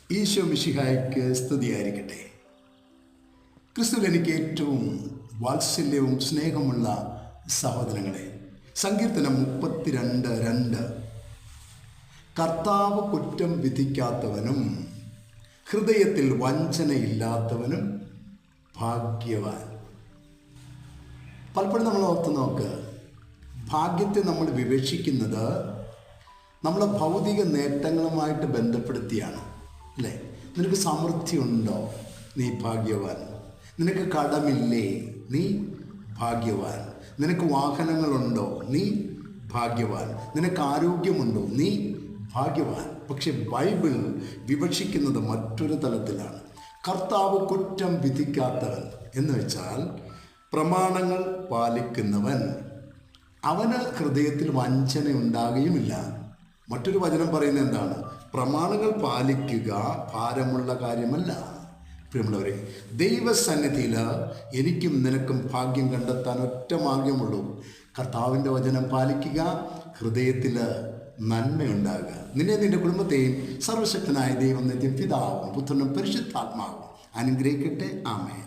ഈശോ മിശിഹായ്ക്ക് സ്തുതിയായിരിക്കട്ടെ. ക്രിസ്തുവിൽ എനിക്ക് ഏറ്റവും വാത്സല്യവും സ്നേഹമുള്ള സഹോദരങ്ങളെ, സങ്കീർത്തനം 32:2 കർത്താവ് കുറ്റം വിധിക്കാത്തവനും ഹൃദയത്തിൽ വഞ്ചനയില്ലാത്തവനും ഭാഗ്യവാൻ. പലപ്പോഴും നമ്മൾ ഓർത്ത് നോക്ക്, ഭാഗ്യത്തെ നമ്മൾ വിവക്ഷിക്കുന്നത് നമ്മളെ ഭൗതിക നേട്ടങ്ങളുമായിട്ട് ബന്ധപ്പെടുത്തിയാണ്, അല്ലേ? നിനക്ക് സമൃദ്ധി ഉണ്ടോ, നീ ഭാഗ്യവാൻ. നിനക്ക് കടമില്ലേ, നീ ഭാഗ്യവാൻ. നിനക്ക് വാഹനങ്ങളുണ്ടോ, നീ ഭാഗ്യവാൻ. നിനക്ക് ആരോഗ്യമുണ്ടോ, നീ ഭാഗ്യവാൻ. പക്ഷെ ബൈബിൾ വിവക്ഷിക്കുന്നത് മറ്റൊരു തലത്തിലാണ്. കർത്താവ് കുറ്റം വിധിക്കാത്തവൻ എന്ന് വെച്ചാൽ പ്രമാണങ്ങൾ പാലിക്കുന്നവൻ, അവന് ഹൃദയത്തിൽ വഞ്ചന ഉണ്ടാകുകയുമില്ല. മറ്റൊരു വചനം പറയുന്നത് എന്താണ്? പ്രമാണങ്ങൾ പാലിക്കുക ഭാരമുള്ള കാര്യമല്ല. പ്രിയമുള്ളവരെ, ദൈവസന്നിധിയിൽ എനിക്കും നിനക്കും ഭാഗ്യം കണ്ടെത്താൻ ഒറ്റ മാർഗമുള്ളൂ. കർത്താവിൻ്റെ വചനം പാലിക്കുക, ഹൃദയത്തിൽ നന്മയുണ്ടാകുക. നിന്റെ കുടുംബത്തെയും സർവശക്തനായ ദൈവം നിത്യം പിതാവും പുത്രനും പരിശുദ്ധാത്മാവും അനുഗ്രഹിക്കട്ടെ. ആമേൻ.